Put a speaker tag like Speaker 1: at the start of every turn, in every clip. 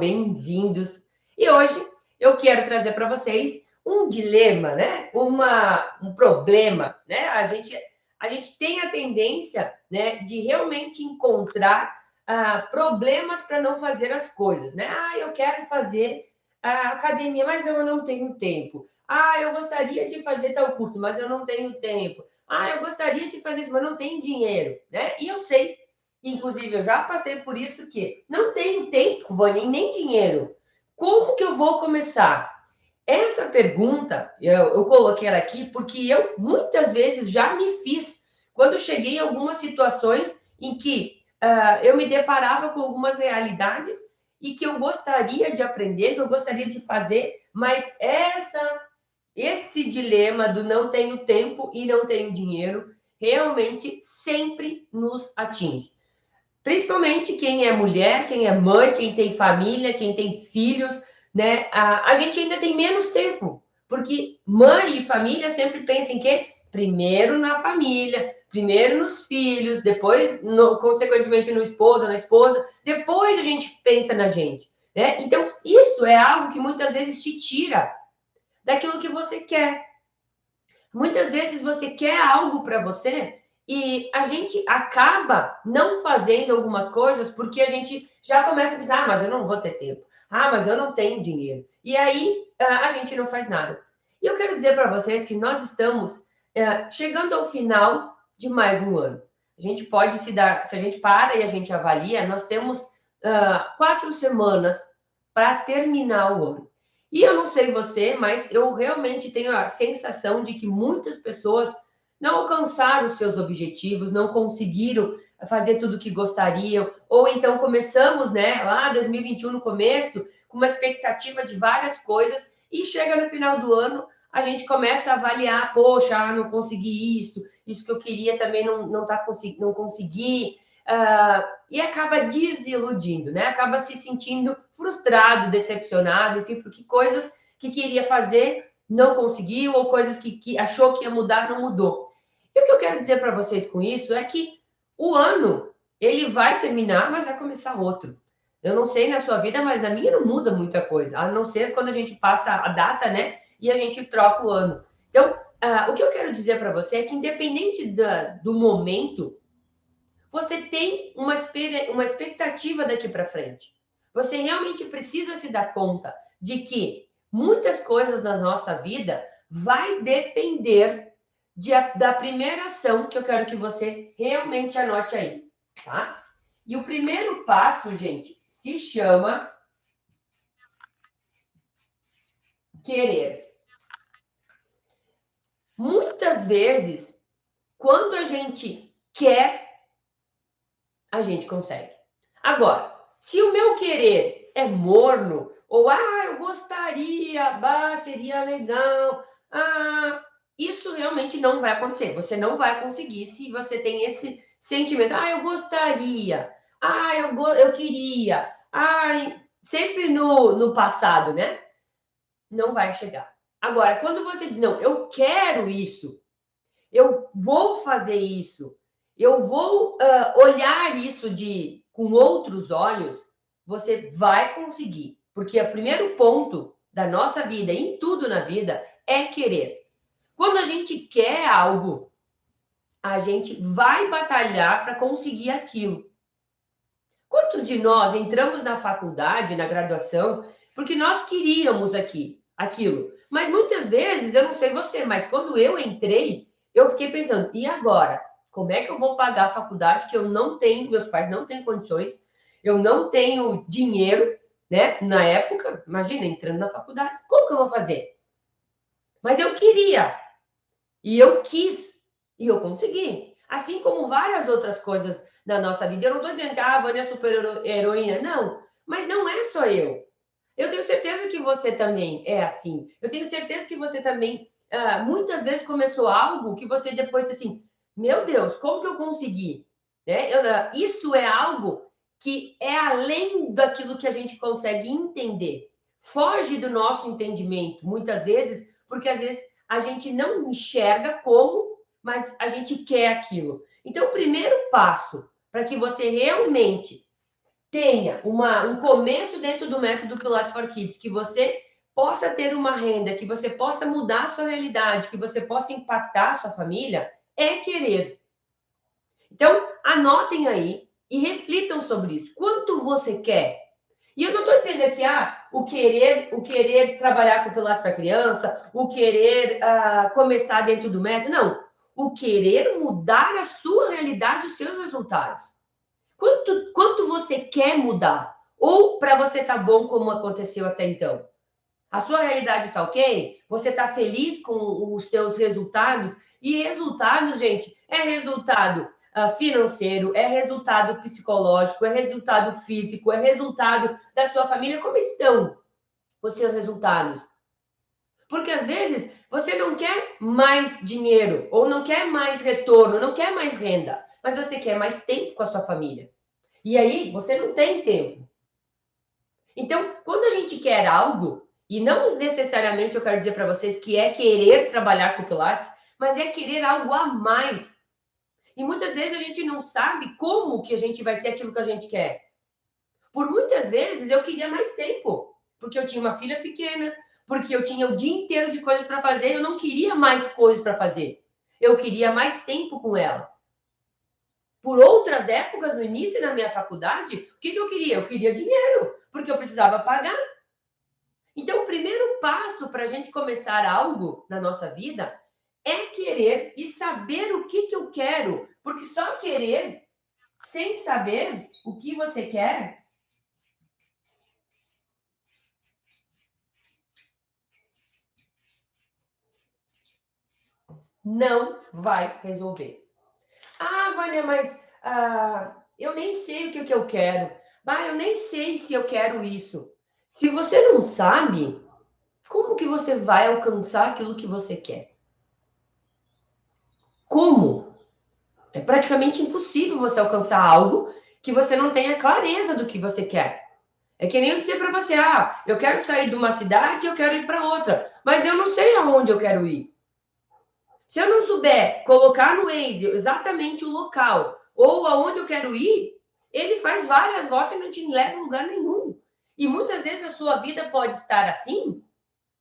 Speaker 1: Bem-vindos. E hoje eu quero trazer para vocês um dilema, né? Um problema, né? A gente tem a tendência, né, de realmente encontrar problemas para não fazer as coisas, né? Eu quero fazer a academia, mas eu não tenho tempo. Eu gostaria de fazer tal curso, mas eu não tenho tempo. Eu gostaria de fazer isso, mas não tenho dinheiro, né? E eu sei. Inclusive, eu já passei por isso que não tenho tempo, Vânia, e nem dinheiro. Como que eu vou começar? Essa pergunta, eu coloquei ela aqui porque eu muitas vezes já me fiz quando cheguei em algumas situações em que eu me deparava com algumas realidades e que eu gostaria de aprender, que eu gostaria de fazer, mas esse dilema do não tenho tempo e não tenho dinheiro realmente sempre nos atinge. Principalmente quem é mulher, quem é mãe, quem tem família, quem tem filhos, né? A gente ainda tem menos tempo, porque mãe e família sempre pensam em quê? Primeiro na família, primeiro nos filhos, depois, consequentemente, no esposo, na esposa, depois a gente pensa na gente, né? Então, isso é algo que muitas vezes te tira daquilo que você quer. Muitas vezes você quer algo para você e a gente acaba não fazendo algumas coisas porque a gente já começa a pensar, mas eu não vou ter tempo. Mas eu não tenho dinheiro. E aí a gente não faz nada. E eu quero dizer para vocês que nós estamos chegando ao final de mais um ano. A gente pode se a gente para e a gente avalia, nós temos 4 semanas para terminar o ano. E eu não sei você, mas eu realmente tenho a sensação de que muitas pessoas não alcançaram os seus objetivos, não conseguiram fazer tudo o que gostariam, ou então começamos, né, lá 2021 no começo, com uma expectativa de várias coisas, e chega no final do ano, a gente começa a avaliar, poxa, não consegui isso que eu queria também não consegui, e acaba desiludindo, né? Acaba se sentindo frustrado, decepcionado, enfim, porque coisas que queria fazer não conseguiu, ou coisas que achou que ia mudar, não mudou. E o que eu quero dizer para vocês com isso é que o ano, ele vai terminar, mas vai começar outro. Eu não sei na sua vida, mas na minha não muda muita coisa, a não ser quando a gente passa a data, né, e a gente troca o ano. Então, o que eu quero dizer para você é que independente do momento, você tem uma expectativa daqui para frente. Você realmente precisa se dar conta de que muitas coisas na nossa vida vai depender da primeira ação que eu quero que você realmente anote aí, tá? E o primeiro passo, gente, se chama querer. Muitas vezes, quando a gente quer, a gente consegue. Agora, se o meu querer é morno, ou eu gostaria, seria legal, isso realmente não vai acontecer. Você não vai conseguir se você tem esse sentimento, eu gostaria, eu queria, sempre no passado, né? Não vai chegar. Agora, quando você diz, não, eu quero isso, eu vou fazer isso, eu vou olhar isso com outros olhos, você vai conseguir. Porque o primeiro ponto da nossa vida, em tudo na vida, é querer. Quando a gente quer algo, a gente vai batalhar para conseguir aquilo. Quantos de nós entramos na faculdade, na graduação, porque nós queríamos aquilo? Mas muitas vezes, eu não sei você, mas quando eu entrei, eu fiquei pensando, e agora? Como é que eu vou pagar a faculdade que eu não tenho, meus pais não têm condições, eu não tenho dinheiro, né? Na época, imagina, entrando na faculdade, como que eu vou fazer? Mas eu queria, e eu quis, e eu consegui. Assim como várias outras coisas na nossa vida. Eu não estou dizendo que a Vânia é super heroína, não. Mas não é só eu. Eu tenho certeza que você também é assim. Eu tenho certeza que você também, muitas vezes, começou algo que você depois disse assim, meu Deus, como que eu consegui? Né? Isso é algo que é além daquilo que a gente consegue entender. Foge do nosso entendimento, muitas vezes, porque às vezes a gente não enxerga como, mas a gente quer aquilo. Então, o primeiro passo para que você realmente tenha um começo dentro do método Pilates for Kids, que você possa ter uma renda, que você possa mudar a sua realidade, que você possa impactar a sua família, é querer. Então, anotem aí e reflitam sobre isso. Quanto você quer? E eu não estou dizendo aqui, o querer trabalhar com Pilates para criança, o querer começar dentro do método. Não. O querer mudar a sua realidade, os seus resultados. Quanto você quer mudar? Ou para você tá bom como aconteceu até então? A sua realidade tá ok? Você tá feliz com os seus resultados? E resultados, gente, é resultado financeiro, é resultado psicológico, é resultado físico, é resultado da sua família. Como estão os seus resultados? Porque às vezes você não quer mais dinheiro, ou não quer mais retorno, não quer mais renda, mas você quer mais tempo com a sua família. E aí você não tem tempo. Então, quando a gente quer algo, e não necessariamente eu quero dizer para vocês que é querer trabalhar com Pilates, mas é querer algo a mais. E muitas vezes a gente não sabe como que a gente vai ter aquilo que a gente quer. Por muitas vezes eu queria mais tempo, porque eu tinha uma filha pequena, porque eu tinha o dia inteiro de coisas para fazer, eu não queria mais coisas para fazer. Eu queria mais tempo com ela. Por outras épocas, no início da minha faculdade, o que eu queria? Eu queria dinheiro, porque eu precisava pagar. Então, o primeiro passo para a gente começar algo na nossa vida é querer e saber o que eu quero. Porque só querer sem saber o que você quer não vai resolver. Ah, Vânia, mas eu nem sei o que eu quero. Eu nem sei se eu quero isso. Se você não sabe, como que você vai alcançar aquilo que você quer? Como? É praticamente impossível você alcançar algo que você não tenha clareza do que você quer. É que nem eu dizer para você, eu quero sair de uma cidade, eu quero ir para outra, mas eu não sei aonde eu quero ir. Se eu não souber colocar no Waze exatamente o local ou aonde eu quero ir, ele faz várias voltas e não te leva a lugar nenhum. E muitas vezes a sua vida pode estar assim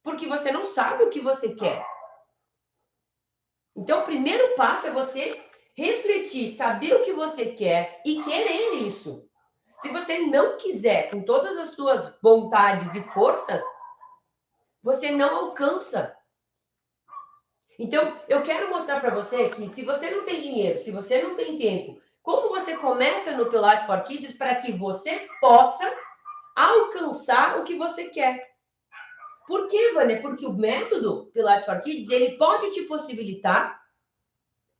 Speaker 1: porque você não sabe o que você quer. Então, o primeiro passo é você refletir, saber o que você quer e querer isso. Se você não quiser, com todas as suas vontades e forças, você não alcança. Então, eu quero mostrar para você que se você não tem dinheiro, se você não tem tempo, como você começa no Pilates for Kids para que você possa alcançar o que você quer. Por quê, Vânia? Porque o método Pilates for Kids, ele pode te possibilitar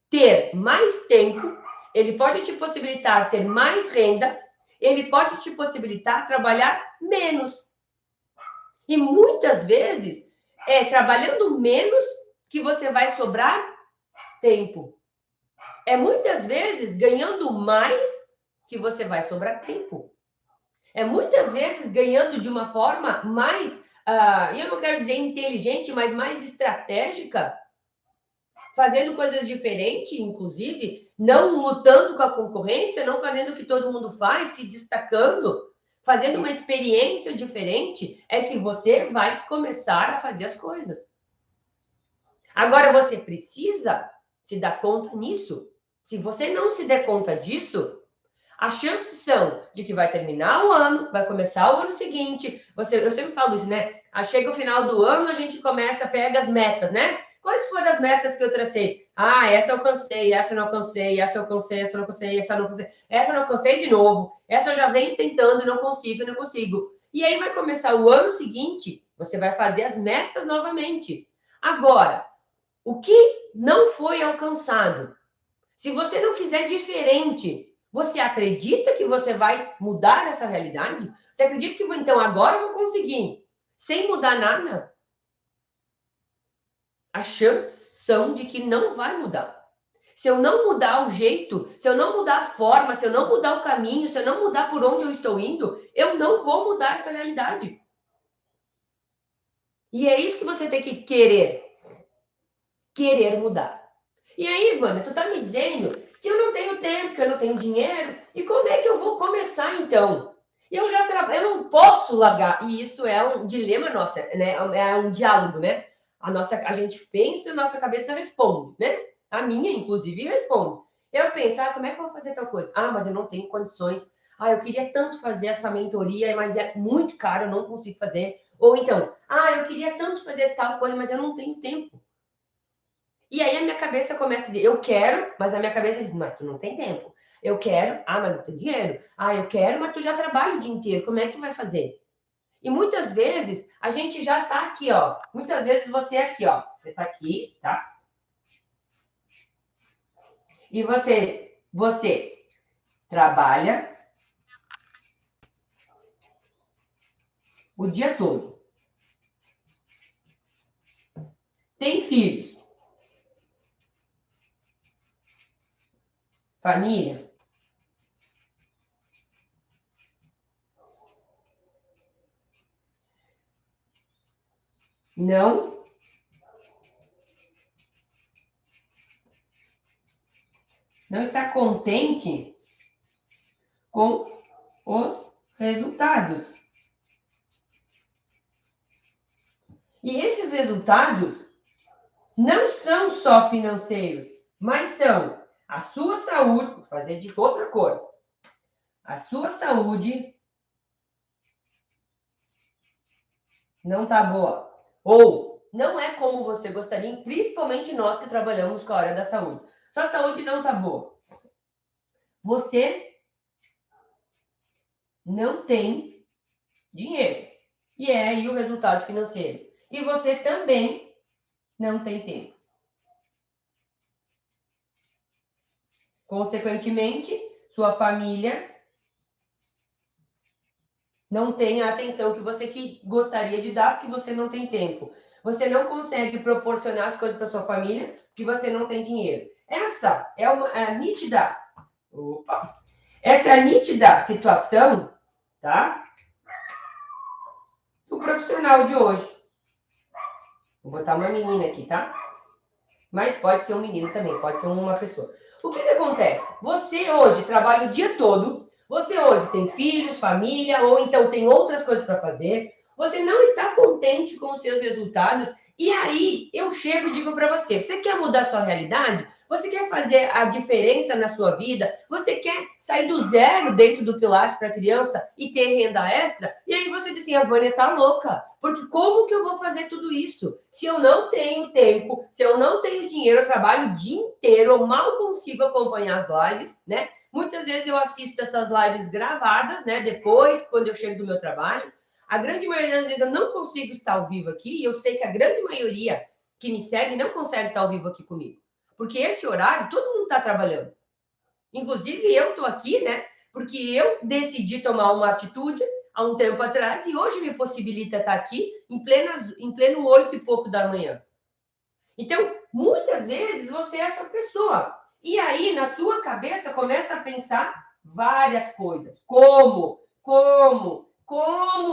Speaker 1: ter mais tempo, ele pode te possibilitar ter mais renda, ele pode te possibilitar trabalhar menos. E muitas vezes é trabalhando menos que você vai sobrar tempo. É muitas vezes ganhando mais que você vai sobrar tempo. É muitas vezes ganhando de uma forma mais, eu não quero dizer inteligente, mas mais estratégica, fazendo coisas diferentes, inclusive, não lutando com a concorrência, não fazendo o que todo mundo faz, se destacando, fazendo uma experiência diferente, é que você vai começar a fazer as coisas. Agora, você precisa se dar conta nisso. Se você não se der conta disso, as chances são de que vai terminar o ano, vai começar o ano seguinte. Eu sempre falo isso, né? Chega o final do ano, a gente começa, pega as metas, né? Quais foram as metas que eu tracei? Essa eu alcancei, essa eu não alcancei, essa eu alcancei, essa eu não alcancei, essa eu não alcancei, essa eu não alcancei de novo, essa eu já venho tentando e não consigo, não consigo. E aí vai começar o ano seguinte, você vai fazer as metas novamente. Agora, o que não foi alcançado? Se você não fizer diferente, você acredita que você vai mudar essa realidade? Você acredita que então agora eu vou conseguir sem mudar nada? As chances são de que não vai mudar. Se eu não mudar o jeito, se eu não mudar a forma, se eu não mudar o caminho, se eu não mudar por onde eu estou indo, eu não vou mudar essa realidade. E é isso que você tem que querer. Querer mudar. E aí, Ivana, tu tá me dizendo que eu não tenho tempo, que eu não tenho dinheiro. E como é que eu vou começar, então? Eu não posso largar, e isso é um dilema nosso, né? É um diálogo, né? A gente pensa, a nossa cabeça responde, né? A minha, inclusive, responde. Eu penso, como é que eu vou fazer tal coisa? Mas eu não tenho condições. Eu queria tanto fazer essa mentoria, mas é muito caro, eu não consigo fazer. Ou então, eu queria tanto fazer tal coisa, mas eu não tenho tempo. E aí a minha cabeça começa a dizer, eu quero, mas a minha cabeça diz, mas tu não tem tempo. Eu quero, mas não tem dinheiro. Eu quero, mas tu já trabalha o dia inteiro, como é que tu vai fazer? E muitas vezes a gente já tá aqui, ó. Muitas vezes você é aqui, ó. Você tá aqui, tá? E você trabalha o dia todo. Tem filhos, família. Não está contente com os resultados. E esses resultados não são só financeiros, mas são a sua saúde, vou fazer de outra cor. A sua saúde não está boa. Ou não é como você gostaria, principalmente nós que trabalhamos com a área da saúde. Sua saúde não está boa. Você não tem dinheiro. E é aí o resultado financeiro. E você também não tem tempo. Consequentemente, sua família não tem a atenção que você gostaria de dar, porque você não tem tempo. Você não consegue proporcionar as coisas para sua família, porque você não tem dinheiro. Essa é a nítida. Essa é a nítida situação, tá? Do profissional de hoje. Vou botar uma menina aqui, tá? Mas pode ser um menino também, pode ser uma pessoa. O que acontece? Você hoje trabalha o dia todo, você hoje tem filhos, família, ou então tem outras coisas para fazer, você não está contente com os seus resultados, e aí eu chego e digo para você, você quer mudar a sua realidade? Você quer fazer a diferença na sua vida? Você quer sair do zero dentro do Pilates para criança e ter renda extra? E aí você diz assim, a Vânia tá louca, porque como que eu vou fazer tudo isso? Se eu não tenho tempo, se eu não tenho dinheiro, eu trabalho o dia inteiro, eu mal consigo acompanhar as lives, né? Muitas vezes eu assisto essas lives gravadas, né? Depois, quando eu chego do meu trabalho. A grande maioria das vezes eu não consigo estar ao vivo aqui, e eu sei que a grande maioria que me segue não consegue estar ao vivo aqui comigo. Porque esse horário, todo mundo está trabalhando. Inclusive, eu estou aqui, né? Porque eu decidi tomar uma atitude há um tempo atrás e hoje me possibilita estar aqui em pleno 8 e pouco da manhã. Então, muitas vezes você é essa pessoa. E aí, na sua cabeça, começa a pensar várias coisas. Como,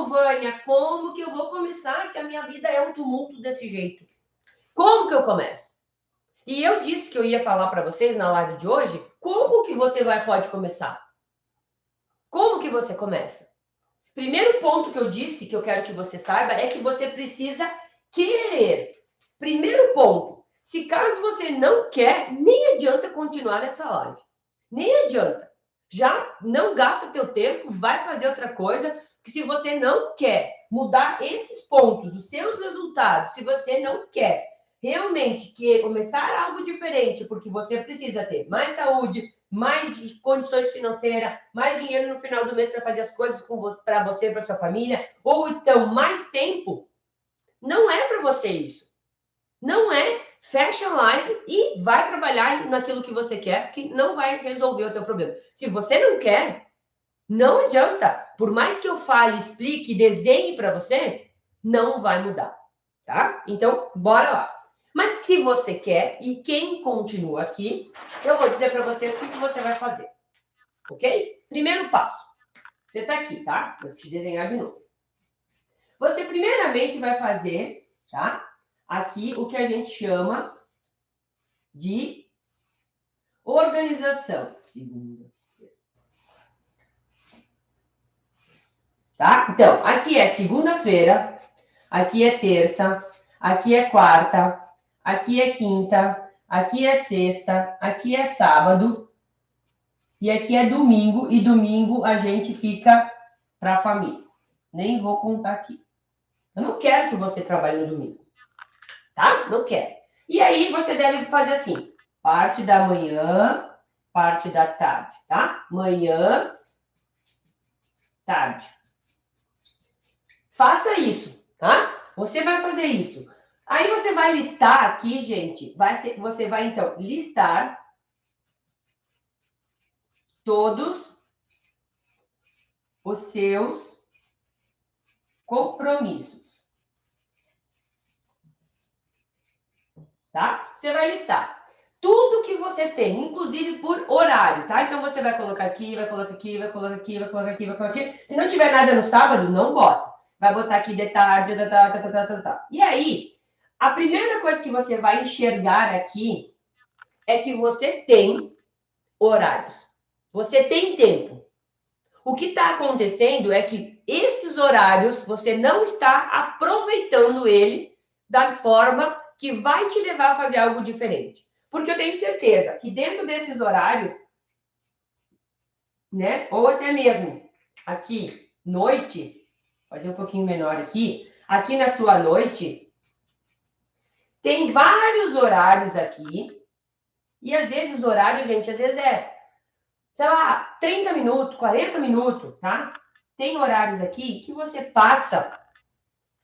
Speaker 1: Vânia? Como que eu vou começar se a minha vida é um tumulto desse jeito? Como que eu começo? E eu disse que eu ia falar para vocês na live de hoje como que você pode começar. Como que você começa? Primeiro ponto que eu disse, que eu quero que você saiba, é que você precisa querer. Primeiro ponto. Se caso você não quer, nem adianta continuar nessa live. Nem adianta. Já não gasta teu tempo, vai fazer outra coisa, que se você não quer mudar esses pontos, os seus resultados, se você não quer realmente começar algo diferente, porque você precisa ter mais saúde, mais condições financeiras, mais dinheiro no final do mês para fazer as coisas para você, para sua família, ou então mais tempo, não é para você isso. Não é, fecha a live e vai trabalhar naquilo que você quer, porque não vai resolver o teu problema. Se você não quer, não adianta. Por mais que eu fale, explique, desenhe para você, não vai mudar, tá? Então, bora lá. Mas se você quer, e quem continua aqui, eu vou dizer para você o que você vai fazer, ok? Primeiro passo. Você está aqui, tá? Vou te desenhar de novo. Você primeiramente vai fazer, tá? Aqui o que a gente chama de organização. Segunda. tá? Então, aqui é segunda-feira, aqui é terça, aqui é quarta, aqui é quinta, aqui é sexta, aqui é sábado e aqui é domingo. E domingo a gente fica para a família. Nem vou contar aqui. Eu não quero que você trabalhe no domingo, tá? Não quero. E aí você deve fazer assim: parte da manhã, parte da tarde, tá? Manhã, tarde. Faça isso, tá? Você vai fazer isso. Aí você vai listar aqui, gente. Você vai então listar todos os seus compromissos, tá? Você vai listar tudo que você tem, inclusive por horário, tá? Então você vai colocar aqui, vai colocar aqui, vai colocar aqui, vai colocar aqui, vai colocar aqui. Se não tiver nada no sábado, não bota. Vai botar aqui de tarde, tá. E aí, a primeira coisa que você vai enxergar aqui é que você tem horários. Você tem tempo. O que está acontecendo é que esses horários você não está aproveitando ele da forma que vai te levar a fazer algo diferente. Porque eu tenho certeza que dentro desses horários, né, ou até mesmo aqui, noite, fazer um pouquinho menor aqui na sua noite, tem vários horários aqui, e às vezes o horário, gente, às vezes sei lá, 30 minutos, 40 minutos, tá? Tem horários aqui que você passa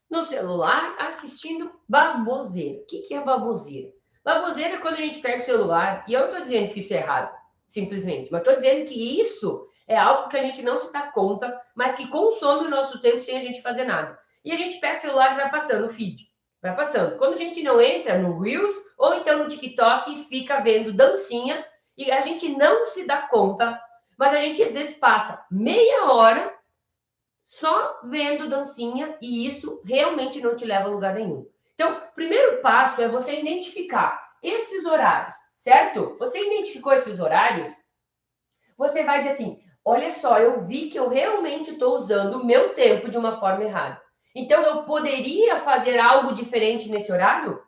Speaker 1: no celular assistindo baboseira. O que é baboseira? Baboseira é quando a gente pega o celular, e eu não estou dizendo que isso é errado, simplesmente, mas estou dizendo que isso é algo que a gente não se dá conta, mas que consome o nosso tempo sem a gente fazer nada. E a gente pega o celular e vai passando o feed. Vai passando. Quando a gente não entra no Reels, ou então no TikTok e fica vendo dancinha, e a gente não se dá conta, mas a gente às vezes passa meia hora só vendo dancinha e isso realmente não te leva a lugar nenhum. Então, o primeiro passo é você identificar esses horários, certo? Você identificou esses horários, você vai dizer assim: olha só, eu vi que eu realmente estou usando o meu tempo de uma forma errada. Então, eu poderia fazer algo diferente nesse horário?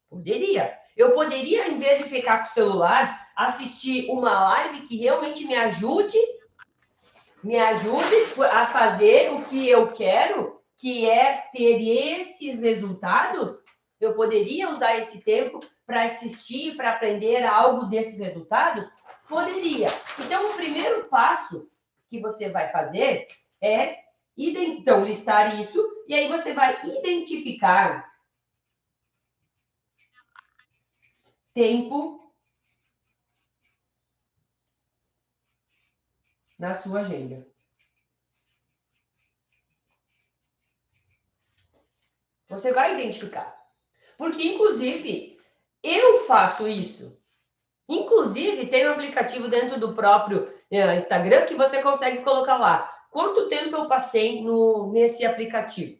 Speaker 1: Poderia. Eu poderia, em vez de ficar com o celular, assistir uma live que realmente me ajude a fazer o que eu quero, que é ter esses resultados. Eu poderia usar esse tempo para assistir, para aprender algo desses resultados? Poderia. Então, o primeiro passo que você vai fazer é, então, listar isso, e aí você vai identificar tempo na sua agenda. Você vai identificar. Porque, inclusive, eu faço isso. Inclusive, tem um aplicativo dentro do próprio Instagram que você consegue colocar lá quanto tempo eu passei nesse aplicativo.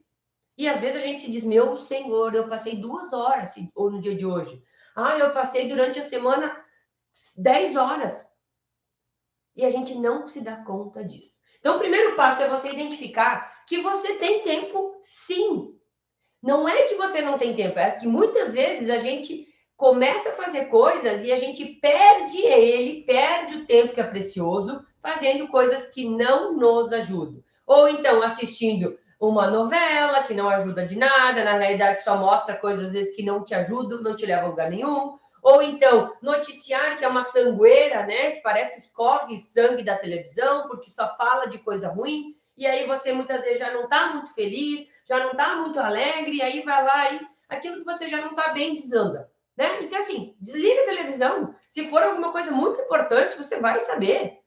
Speaker 1: E às vezes a gente se diz, meu senhor, eu passei 2 horas ou no dia de hoje. Ah, eu passei durante a semana 10 horas. E a gente não se dá conta disso. Então, o primeiro passo é você identificar que você tem tempo, sim. Não é que você não tem tempo, é que muitas vezes a gente começa a fazer coisas e a gente perde o tempo que é precioso, fazendo coisas que não nos ajudam. Ou então assistindo uma novela que não ajuda de nada, na realidade só mostra coisas às vezes que não te ajudam, não te levam a lugar nenhum. Ou então noticiário que é uma sangueira, né, que parece que escorre sangue da televisão porque só fala de coisa ruim. E aí você muitas vezes já não está muito feliz, já não está muito alegre, e aí vai lá e aquilo que você já não está bem desanda. Né? Então, assim, desliga a televisão. Se for alguma coisa muito importante, você vai saber.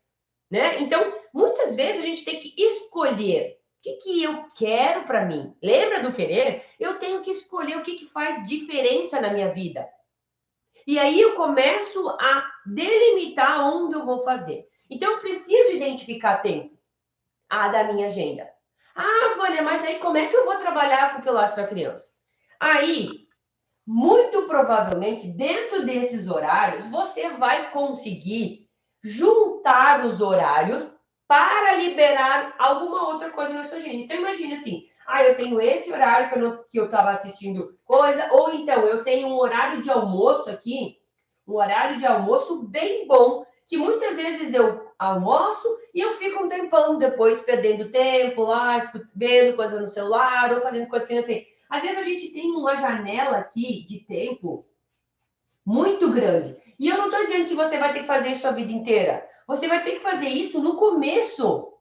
Speaker 1: Né? Então, muitas vezes a gente tem que escolher o que eu quero para mim. Lembra do querer? Eu tenho que escolher o que faz diferença na minha vida. E aí eu começo a delimitar onde eu vou fazer. Então, eu preciso identificar tempo da minha agenda. Ah, Vânia, mas aí como é que eu vou trabalhar com Pilates para criança? Aí, muito provavelmente, dentro desses horários, você vai conseguir juntar os horários para liberar alguma outra coisa na sua agenda. Então, imagine assim, eu tenho esse horário que eu estava assistindo coisa, ou então eu tenho um horário de almoço aqui, um horário de almoço bem bom, que muitas vezes eu almoço e eu fico um tempão depois perdendo tempo lá, vendo coisa no celular ou fazendo coisa que não tem. Às vezes a gente tem uma janela aqui de tempo muito grande. E eu não estou dizendo que você vai ter que fazer isso a vida inteira. Você vai ter que fazer isso no começo.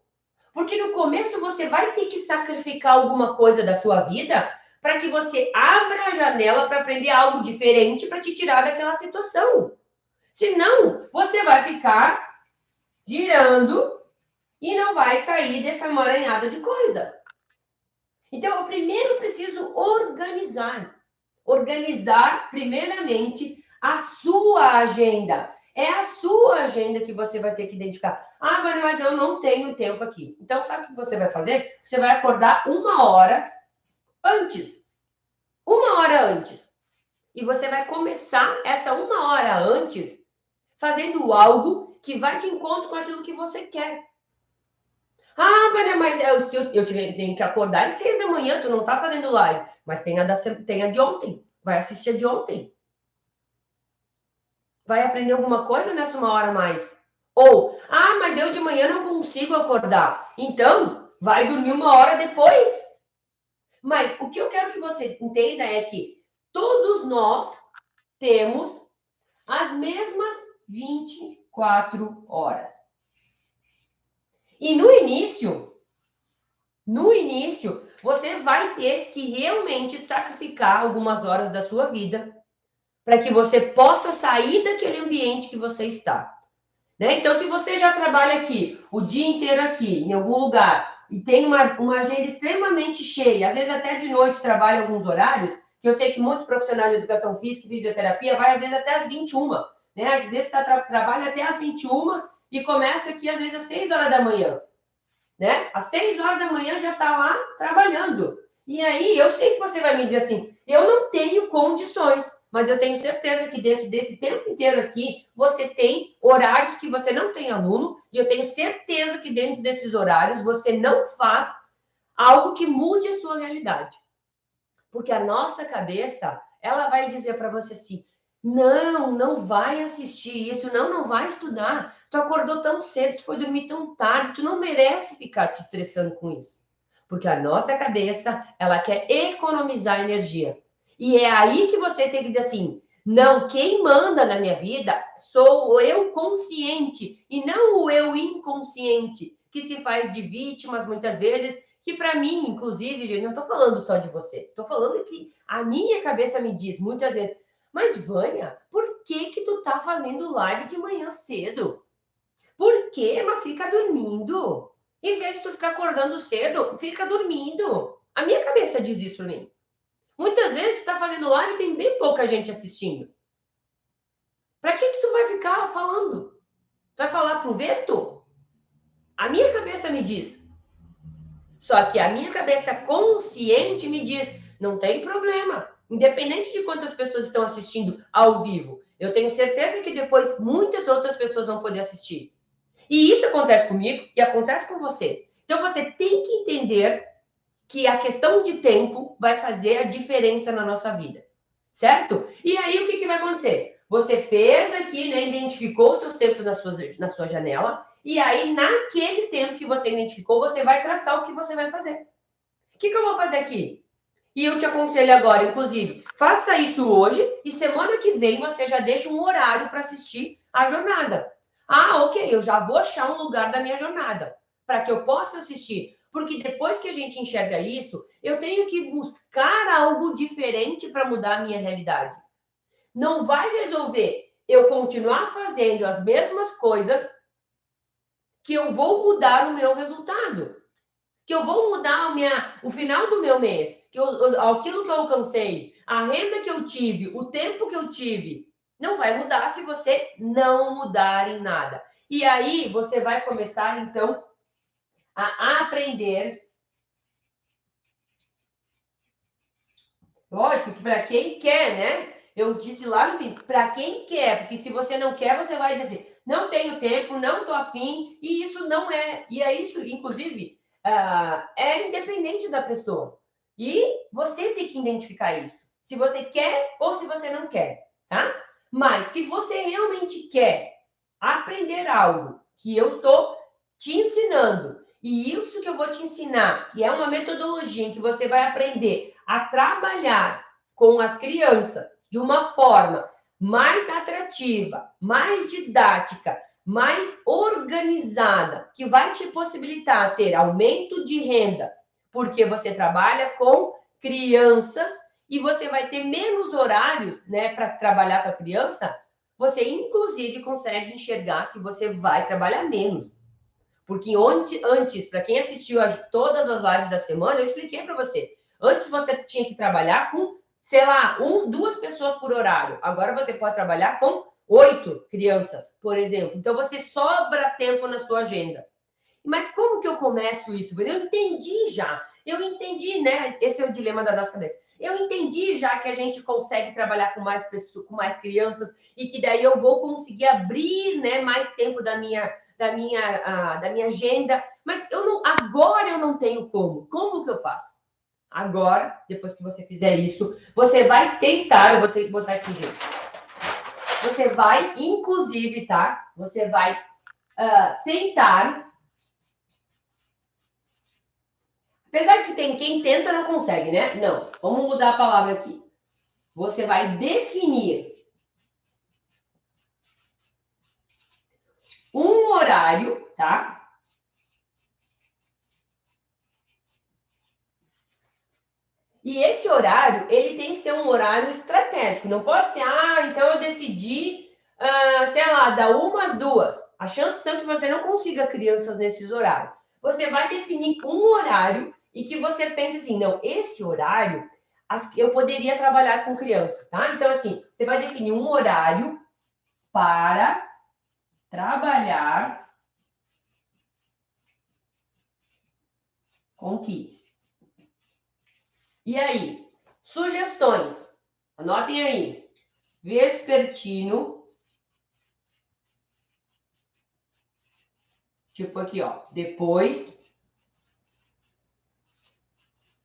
Speaker 1: Porque no começo você vai ter que sacrificar alguma coisa da sua vida para que você abra a janela para aprender algo diferente para te tirar daquela situação. Senão, você vai ficar girando e não vai sair dessa emaranhada de coisa. Então, eu primeiro preciso organizar. Organizar, primeiramente, a sua agenda. É a sua agenda que você vai ter que identificar. Vânia, mas eu não tenho tempo aqui. Então, sabe o que você vai fazer? Você vai acordar 1 hora antes. 1 hora antes. E você vai começar essa 1 hora antes fazendo algo que vai de encontro com aquilo que você quer. Vânia, mas eu tenho que acordar às 6 da manhã, tu não tá fazendo live. Mas tem a de ontem. Vai assistir a de ontem. Vai aprender alguma coisa nessa 1 hora a mais. Ou, mas eu de manhã não consigo acordar. Então, vai dormir 1 hora depois. Mas o que eu quero que você entenda é que todos nós temos as mesmas 24 horas. E no início, você vai ter que realmente sacrificar algumas horas da sua vida para que você possa sair daquele ambiente que você está. Né? Então, se você já trabalha aqui, o dia inteiro aqui, em algum lugar, e tem uma agenda extremamente cheia, às vezes até de noite trabalha alguns horários, que eu sei que muitos profissionais de educação física e fisioterapia vai às vezes até às 21, né? Às vezes trabalha até às 21 e começa aqui às vezes às 6 horas da manhã, né? Às 6 horas da manhã já está lá trabalhando. E aí, eu sei que você vai me dizer assim, eu não tenho condições, mas eu tenho certeza que dentro desse tempo inteiro aqui, você tem horários que você não tem aluno, e eu tenho certeza que dentro desses horários você não faz algo que mude a sua realidade. Porque a nossa cabeça, ela vai dizer para você assim, não vai assistir isso, não vai estudar. Tu acordou tão cedo, tu foi dormir tão tarde, tu não merece ficar te estressando com isso. Porque a nossa cabeça, ela quer economizar energia. E é aí que você tem que dizer assim, não, quem manda na minha vida sou o eu consciente e não o eu inconsciente, que se faz de vítimas muitas vezes, que para mim, inclusive, gente, não estou falando só de você, estou falando que a minha cabeça me diz muitas vezes, mas Vânia, por que tu tá fazendo live de manhã cedo? Por que? Mas fica dormindo. Em vez de tu ficar acordando cedo, fica dormindo. A minha cabeça diz isso para mim. Muitas vezes tu tá fazendo live e tem bem pouca gente assistindo. Para que tu vai ficar falando? Tu vai falar pro vento? A minha cabeça me diz. Só que a minha cabeça consciente me diz, não tem problema. Independente de quantas pessoas estão assistindo ao vivo, eu tenho certeza que depois muitas outras pessoas vão poder assistir. E isso acontece comigo e acontece com você. Então você tem que entender que a questão de tempo vai fazer a diferença na nossa vida, certo? E aí o que vai acontecer? Você fez aqui, né, identificou os seus tempos na sua janela, e aí naquele tempo que você identificou, você vai traçar o que você vai fazer. O que eu vou fazer aqui? E eu te aconselho agora, inclusive, faça isso hoje e semana que vem você já deixa um horário para assistir a jornada. Ok, eu já vou achar um lugar da minha jornada para que eu possa assistir. Porque depois que a gente enxerga isso, eu tenho que buscar algo diferente para mudar a minha realidade. Não vai resolver eu continuar fazendo as mesmas coisas que eu vou mudar o meu resultado. Que eu vou mudar o final do meu mês, aquilo que eu alcancei, a renda que eu tive, o tempo que eu tive, não vai mudar se você não mudar em nada. E aí você vai começar, então, a aprender. Lógico que para quem quer, né? Eu disse lá no fim, para quem quer, porque se você não quer, você vai dizer, não tenho tempo, não estou afim, e isso não é, e é isso, inclusive, é independente da pessoa. E você tem que identificar isso, se você quer ou se você não quer, tá? Mas se você realmente quer aprender algo que eu estou te ensinando, e isso que eu vou te ensinar, que é uma metodologia em que você vai aprender a trabalhar com as crianças de uma forma mais atrativa, mais didática, mais organizada, que vai te possibilitar ter aumento de renda, porque você trabalha com crianças e você vai ter menos horários, né, para trabalhar com a criança, você inclusive consegue enxergar que você vai trabalhar menos. Porque antes, para quem assistiu todas as lives da semana, eu expliquei para você. Antes você tinha que trabalhar com, sei lá, 2 pessoas por horário. Agora você pode trabalhar com 8 crianças, por exemplo. Então você sobra tempo na sua agenda. Mas como que eu começo isso? Eu entendi já. Eu entendi, né? Esse é o dilema da nossa cabeça. Eu entendi já que a gente consegue trabalhar com mais pessoas, com mais crianças e que daí eu vou conseguir abrir, né, mais tempo da minha agenda. Mas agora eu não tenho como. Como que eu faço? Agora, depois que você fizer isso, você vai tentar. Eu vou ter que botar aqui, gente. Você vai, inclusive, tá? Você vai tentar. Apesar que tem quem tenta não consegue, né? Não, vamos mudar a palavra aqui. Você vai definir um horário, tá? E esse horário, ele tem que ser um horário estratégico. Não pode ser, então eu decidi, sei lá, da 1 às 2. A chance são que você não consiga crianças nesses horários. Você vai definir um horário e que você pense assim, não, esse horário eu poderia trabalhar com criança, tá? Então, assim, você vai definir um horário para trabalhar com kids. E aí, sugestões. Anotem aí. Vespertino. Tipo aqui, ó. Depois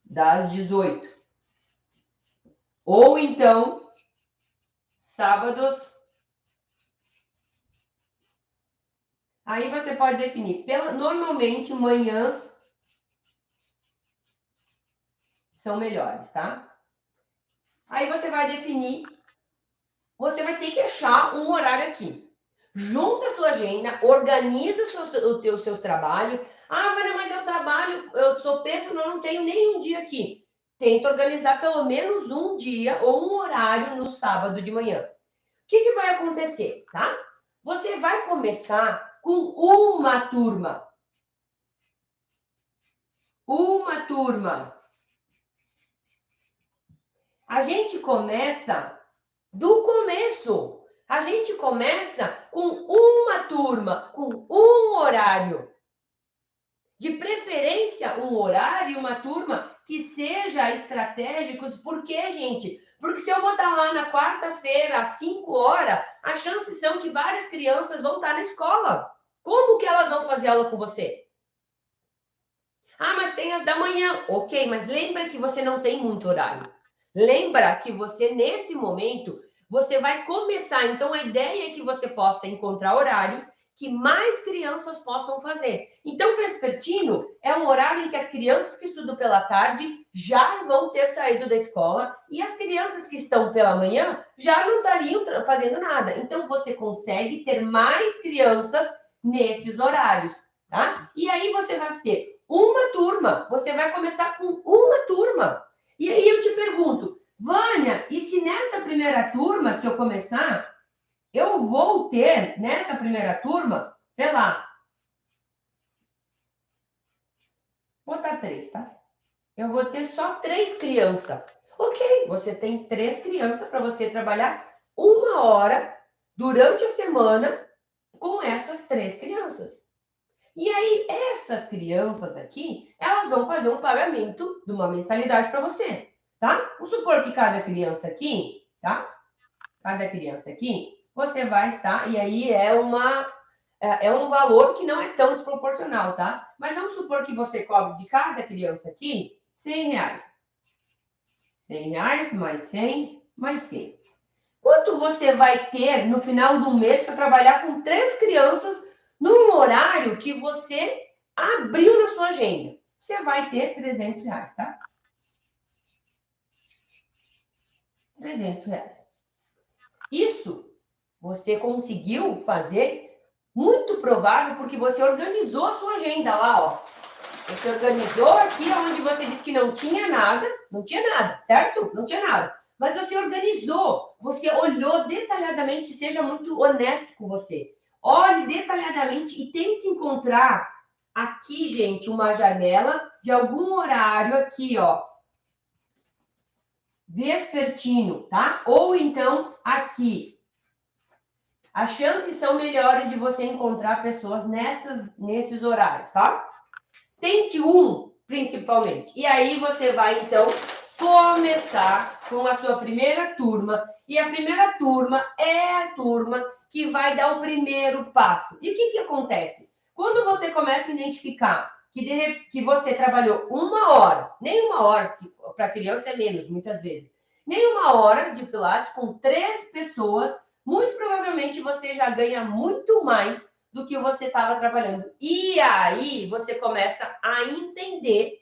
Speaker 1: das 18. Ou então, sábados. Aí você pode definir. Normalmente, manhãs são melhores, tá? Aí você vai definir. Você vai ter que achar um horário aqui. Junta a sua agenda, organiza os seus trabalhos. Vânia, mas eu trabalho, eu sou péssima, eu não tenho nenhum dia aqui. Tenta organizar pelo menos um dia ou um horário no sábado de manhã. O que vai acontecer, tá? Você vai começar com uma turma. Uma turma. A gente começa do começo. A gente começa com uma turma, com um horário. De preferência, um horário e uma turma que seja estratégico. Por quê, gente? Porque se eu botar lá na quarta-feira, às 5 horas, as chances são que várias crianças vão estar na escola. Como que elas vão fazer aula com você? Mas tem as da manhã. Ok, mas lembra que você não tem muito horário. Lembra que você, nesse momento, você vai começar. Então, a ideia é que você possa encontrar horários que mais crianças possam fazer. Então, vespertino é um horário em que as crianças que estudam pela tarde já vão ter saído da escola e as crianças que estão pela manhã já não estariam fazendo nada. Então, você consegue ter mais crianças nesses horários, tá? E aí você vai ter uma turma. Você vai começar com uma turma. E aí eu te pergunto, Vânia, e se nessa primeira turma que eu começar, eu vou ter, nessa primeira turma, sei lá, vou botar 3, tá? Eu vou ter só 3 crianças. Ok, você tem 3 crianças para você trabalhar 1 hora durante a semana com essas 3 crianças. E aí, essas crianças aqui, elas vão fazer um pagamento de uma mensalidade para você, tá? Vamos supor que cada criança aqui, tá? Cada criança aqui, você vai estar, e aí é um valor que não é tão desproporcional, tá? Mas vamos supor que você cobre de cada criança aqui R$ 100. R$ 100 mais 100 mais 100. Quanto você vai ter no final do mês para trabalhar com 3 crianças num horário que você abriu na sua agenda? Você vai ter R$ 300, tá? R$ 300. Isso você conseguiu fazer, muito provável, porque você organizou a sua agenda lá, ó. Você organizou aqui onde você disse que não tinha nada, certo? Não tinha nada. Mas você organizou, você olhou detalhadamente, seja muito honesto com você. Olhe detalhadamente e tente encontrar aqui, gente, uma janela de algum horário aqui, ó, vespertino, tá? Ou então aqui. As chances são melhores de você encontrar pessoas nesses horários, tá? Tente um, principalmente. E aí você vai, então, começar com a sua primeira turma. E a primeira turma é a turma que vai dar o primeiro passo. E o que acontece? Quando você começa a identificar que você trabalhou 1 hora, nem 1 hora, que para criança é menos, muitas vezes, nem 1 hora de Pilates com 3 pessoas, muito provavelmente você já ganha muito mais do que você estava trabalhando. E aí você começa a entender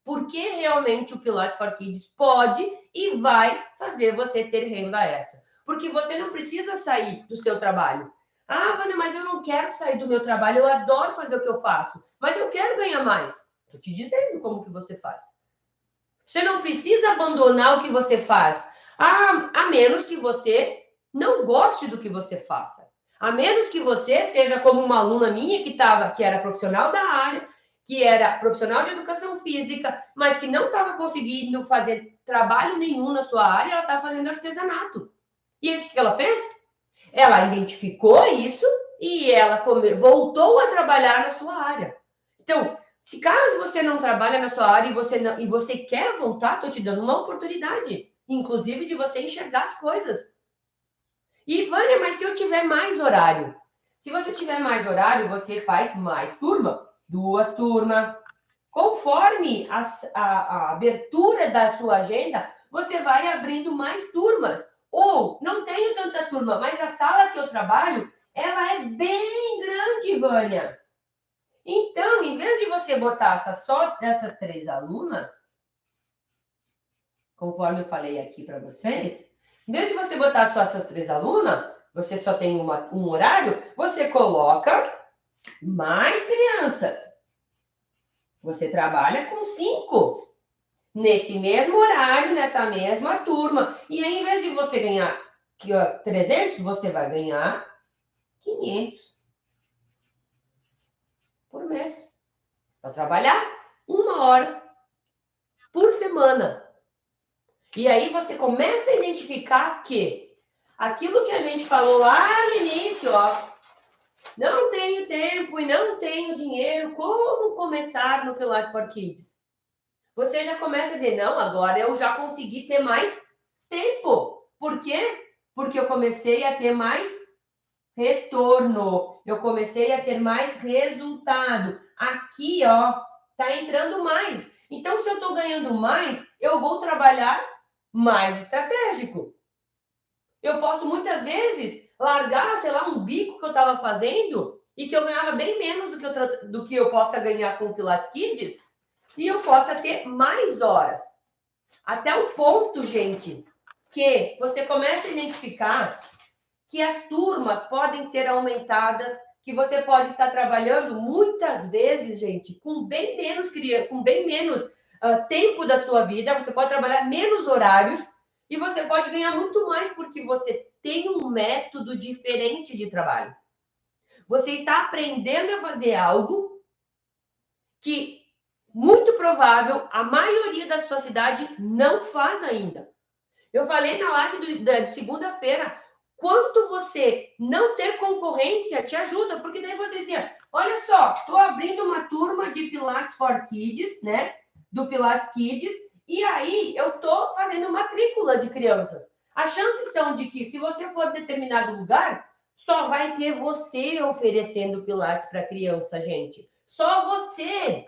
Speaker 1: por que realmente o Pilates for Kids pode e vai fazer você ter renda extra. Porque você não precisa sair do seu trabalho. Ah, Vânia, mas eu não quero sair do meu trabalho, eu adoro fazer o que eu faço, mas eu quero ganhar mais. Estou te dizendo como que você faz. Você não precisa abandonar o que você faz, a menos que você não goste do que você faça. A menos que você seja como uma aluna minha que era profissional da área, que era profissional de educação física, mas que não estava conseguindo fazer trabalho nenhum na sua área, ela estava fazendo artesanato. E o que ela fez? Ela identificou isso e ela voltou a trabalhar na sua área. Então, se caso você não trabalha na sua área e você quer voltar, estou te dando uma oportunidade, inclusive de você enxergar as coisas. E, Vânia, mas se eu tiver mais horário? Se você tiver mais horário, você faz mais turma, 2 turmas. Conforme a abertura da sua agenda, você vai abrindo mais turmas. Ou, não tenho tanta turma, mas a sala que eu trabalho, ela é bem grande, Vânia. Então, em vez de você botar só essas 3 alunas, conforme eu falei aqui para vocês, em vez de você botar só essas 3 alunas, você só tem um horário, você coloca mais crianças. Você trabalha com 5 nesse mesmo horário, nessa mesma turma. E aí, em vez de você ganhar 300, você vai ganhar 500 por mês. Para trabalhar 1 hora por semana. E aí você começa a identificar que aquilo que a gente falou lá no início, ó, não tenho tempo e não tenho dinheiro, como começar no Pilates for Kids? Você já começa a dizer, não, agora eu já consegui ter mais tempo. Por quê? Porque eu comecei a ter mais retorno, eu comecei a ter mais resultado. Aqui, ó, tá entrando mais. Então, se eu tô ganhando mais, eu vou trabalhar mais estratégico. Eu posso muitas vezes largar, sei lá, um bico que eu estava fazendo e que eu ganhava bem menos do que eu possa ganhar com o Pilates Kids e eu possa ter mais horas. Até o ponto, gente, que você começa a identificar que as turmas podem ser aumentadas, que você pode estar trabalhando muitas vezes, gente, com bem menos tempo da sua vida, você pode trabalhar menos horários e você pode ganhar muito mais porque você tem um método diferente de trabalho. Você está aprendendo a fazer algo que, muito provável, a maioria da sua cidade não faz ainda. Eu falei na live de segunda-feira, quanto você não ter concorrência te ajuda, porque daí você dizia, olha só, estou abrindo uma turma de Pilates for Kids, né? Do Pilates Kids, e aí eu estou fazendo matrícula de crianças. As chances são de que, se você for em determinado lugar, só vai ter você oferecendo Pilates para criança, gente. Só você.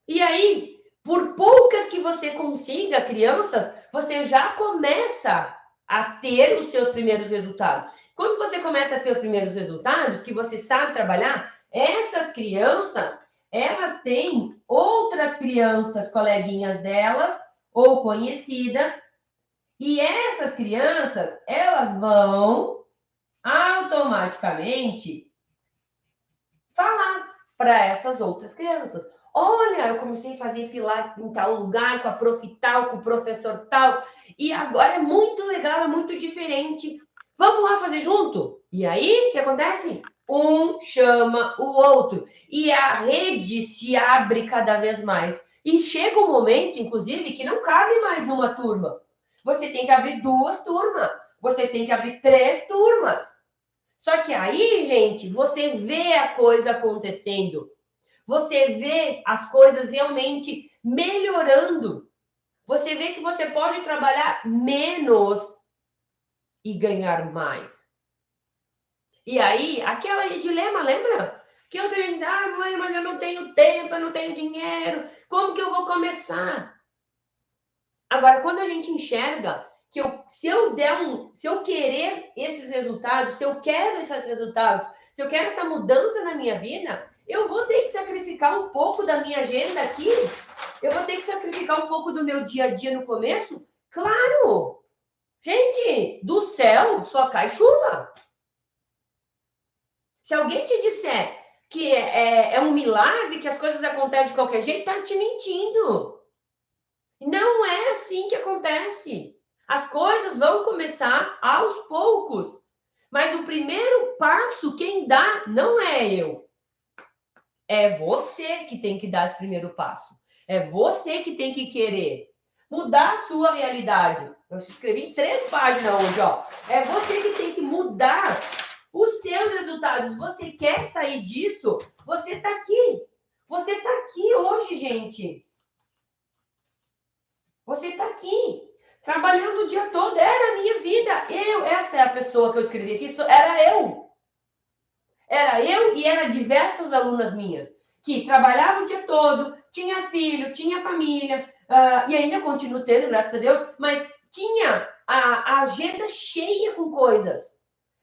Speaker 1: E aí, por poucas que você consiga crianças, você já começa a ter os seus primeiros resultados. Quando você começa a ter os primeiros resultados, que você sabe trabalhar, essas crianças, elas têm outras crianças, coleguinhas delas, ou conhecidas, e essas crianças, elas vão automaticamente falar para essas outras crianças. Olha, eu comecei a fazer pilates em tal lugar, com a prof tal, com o professor tal, e agora é muito legal, é muito diferente. Vamos lá fazer junto? E aí, o que acontece? Um chama o outro. E a rede se abre cada vez mais. E chega um momento, inclusive, que não cabe mais numa turma. Você tem que abrir 2 turmas. Você tem que abrir 3 turmas. Só que aí, gente, você vê a coisa acontecendo. Você vê as coisas realmente melhorando. Você vê que você pode trabalhar menos e ganhar mais. E aí, aquele dilema, lembra? Que outra gente diz, mãe, mas eu não tenho tempo, eu não tenho dinheiro, como que eu vou começar? Agora, quando a gente enxerga que se eu querer esses resultados, se eu quero esses resultados, se eu quero essa mudança na minha vida, eu vou ter que sacrificar um pouco da minha agenda aqui, eu vou ter que sacrificar um pouco do meu dia a dia no começo? Claro! Gente, do céu só cai chuva. Se alguém te disser que é um milagre, que as coisas acontecem de qualquer jeito, tá te mentindo. Não é assim que acontece. As coisas vão começar aos poucos. Mas o primeiro passo, quem dá, não é eu. É você que tem que dar esse primeiro passo. É você que tem que querer mudar a sua realidade. Eu escrevi 3 páginas hoje, ó. É você que tem que mudar os seus resultados. Você quer sair disso? Você tá aqui. Você tá aqui hoje, gente. Você está aqui, trabalhando o dia todo. Era a minha vida. Essa é a pessoa que eu escrevi aqui. Era eu. Era eu e era diversas alunas minhas que trabalhavam o dia todo, tinha filho, tinha família, e ainda continuo tendo, graças a Deus, mas tinha a agenda cheia com coisas.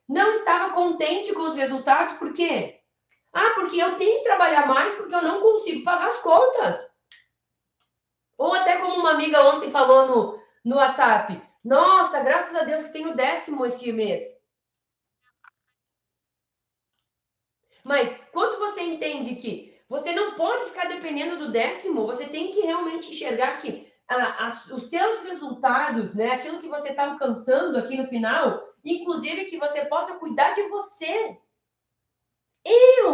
Speaker 1: Não estava contente com os resultados, por quê? Porque eu tenho que trabalhar mais porque eu não consigo pagar as contas. Ou até como uma amiga ontem falou no WhatsApp. Nossa, graças a Deus que tenho 10º esse mês. Mas quando você entende que você não pode ficar dependendo do 10º, você tem que realmente enxergar que os seus resultados, né, aquilo que você está alcançando aqui no final, inclusive que você possa cuidar de você.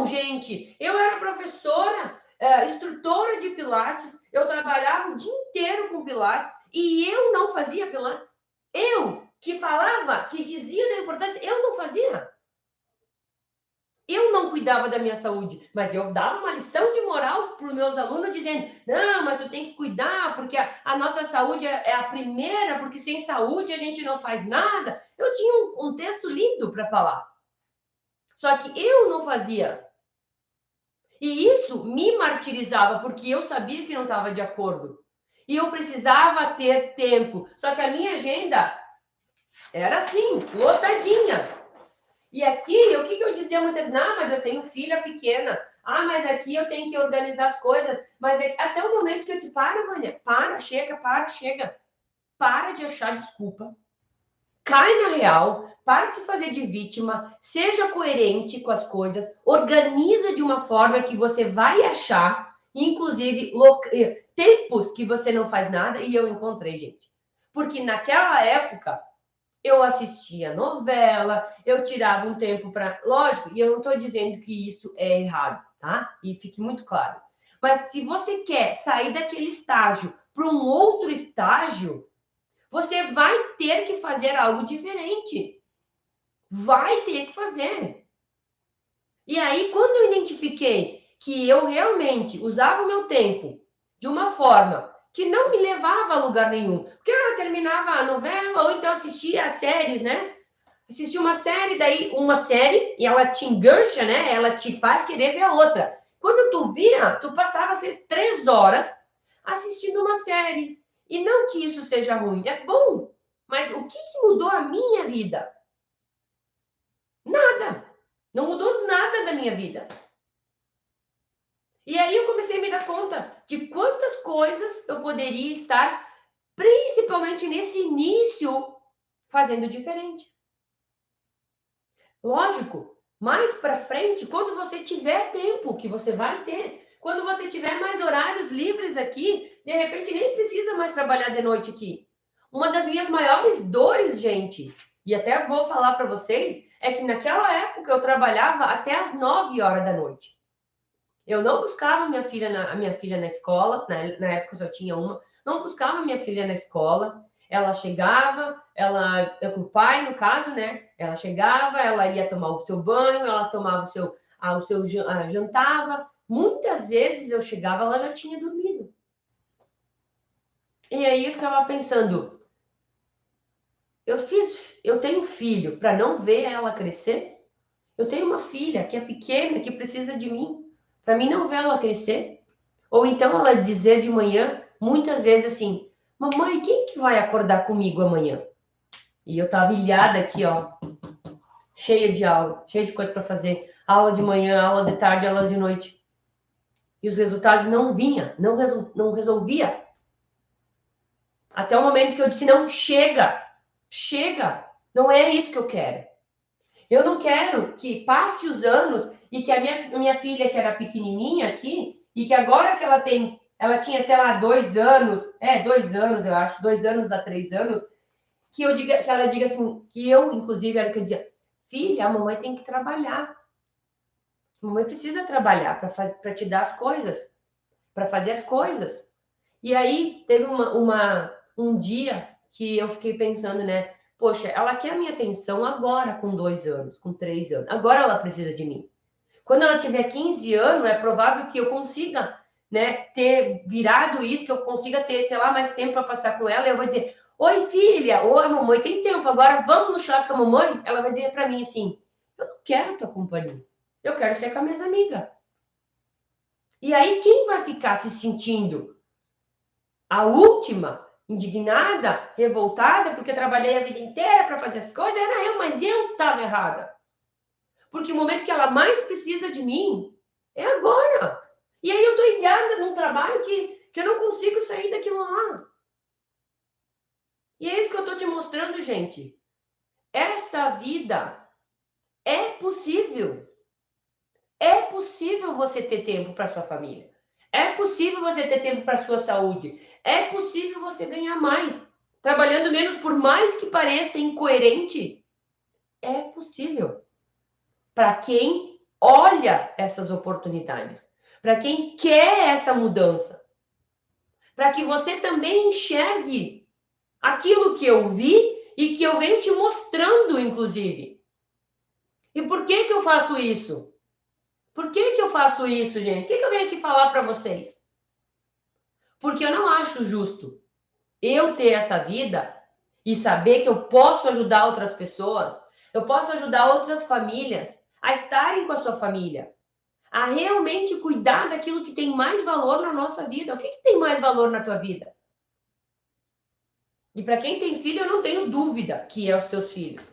Speaker 1: Gente, eu era professora, instrutora de Pilates, eu trabalhava o dia inteiro com Pilates e eu não fazia Pilates. Eu, que falava, que dizia da importância, eu não fazia. Eu não cuidava da minha saúde, mas eu dava uma lição de moral para os meus alunos, dizendo, não, mas tu tem que cuidar, porque a nossa saúde é a primeira, porque sem saúde a gente não faz nada. Eu tinha um texto lindo para falar. Só que eu não fazia. E isso me martirizava, porque eu sabia que não estava de acordo. E eu precisava ter tempo. Só que a minha agenda era assim, lotadinha. E aqui, o que eu dizia muitas vezes? Mas eu tenho filha pequena. Mas aqui eu tenho que organizar as coisas. Mas até o momento que eu disse, Vânia, chega. Para de achar desculpa. Cai na real, para de se fazer de vítima, seja coerente com as coisas, organiza de uma forma que você vai achar, inclusive, tempos que você não faz nada, e eu encontrei, gente. Porque naquela época, eu assistia novela, eu tirava um tempo para... Lógico, e eu não estou dizendo que isso é errado, tá? E fique muito claro. Mas se você quer sair daquele estágio para um outro estágio, você vai ter que fazer algo diferente. Vai ter que fazer. E aí, quando eu identifiquei que eu realmente usava o meu tempo de uma forma que não me levava a lugar nenhum. Porque ela terminava a novela ou então assistia as séries, né? Assistia uma série, daí uma série, e ela te engancha, né? Ela te faz querer ver a outra. Quando tu via, tu passava às vezes 3 horas assistindo uma série. E não que isso seja ruim, é bom. Mas o que mudou a minha vida? Nada. Não mudou nada da minha vida. E aí eu comecei a me dar conta de quantas coisas eu poderia estar, principalmente nesse início, fazendo diferente. Lógico, mais para frente, quando você tiver tempo, que você vai ter, quando você tiver mais horários livres aqui, de repente nem precisa mais trabalhar de noite aqui. Uma das minhas maiores dores, gente, e até vou falar para vocês, é que naquela época eu trabalhava até as 9 horas da noite. Eu não buscava a minha filha na escola, na época eu só tinha uma, não buscava minha filha na escola. Ela chegava, com o pai, no caso, né? Ela chegava, ela ia tomar o seu banho, ela tomava jantava. Muitas vezes eu chegava, ela já tinha dormido. E aí eu ficava pensando, eu tenho filho para não ver ela crescer? Eu tenho uma filha que é pequena, que precisa de mim, para mim não ver ela crescer? Ou então ela dizer de manhã, muitas vezes assim, mamãe, quem que vai acordar comigo amanhã? E eu tava ilhada aqui, ó, cheia de aula, cheia de coisa para fazer. Aula de manhã, aula de tarde, aula de noite. E os resultados não vinha, não resolvia. Até o momento que eu disse, não, chega, não é isso que eu quero. Eu não quero que passe os anos e que a minha filha, que era pequenininha aqui, e que agora que ela tinha, sei lá, 2 anos, 2 anos, eu acho, 2 anos a 3 anos, que ela diga assim, que eu, inclusive, era o que eu dizia, filha, a mamãe tem que trabalhar. A mamãe precisa trabalhar para te dar as coisas, para fazer as coisas. E aí, teve um dia que eu fiquei pensando, né? Poxa, ela quer a minha atenção agora, com 2 anos, com 3 anos. Agora ela precisa de mim. Quando ela tiver 15 anos, é provável que eu consiga, né, ter virado isso, que eu consiga ter, sei lá, mais tempo para passar com ela. E eu vou dizer, oi, filha, oi, mamãe, tem tempo agora, vamos no shopping com a mamãe? Ela vai dizer para mim assim, eu não quero tua companhia, eu quero ser com as minhas amigas. E aí, quem vai ficar se sentindo a última, indignada, revoltada, porque eu trabalhei a vida inteira para fazer as coisas, era eu, mas eu estava errada. Porque o momento que ela mais precisa de mim é agora. E aí eu estou ilhada num trabalho que eu não consigo sair daquilo lá. E é isso que eu estou te mostrando, gente. Essa vida é possível. É possível você ter tempo para sua família. É possível você ter tempo para sua saúde. É possível você ganhar mais, trabalhando menos, por mais que pareça incoerente. É possível. Para quem olha essas oportunidades, para quem quer essa mudança, para que você também enxergue aquilo que eu vi e que eu venho te mostrando, inclusive. E por que eu faço isso? Por que eu faço isso, gente? O que eu venho aqui falar para vocês? Porque eu não acho justo eu ter essa vida e saber que eu posso ajudar outras pessoas, eu posso ajudar outras famílias a estarem com a sua família, a realmente cuidar daquilo que tem mais valor na nossa vida. O que tem mais valor na tua vida? E para quem tem filho, eu não tenho dúvida que é os teus filhos.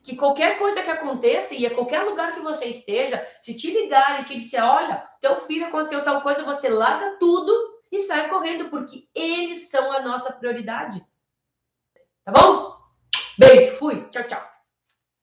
Speaker 1: Que qualquer coisa que aconteça e a qualquer lugar que você esteja, se te ligar e te disser, olha, teu filho aconteceu tal coisa, você larga tudo e sai correndo, porque eles são a nossa prioridade. Tá bom? Beijo, fui, tchau, tchau.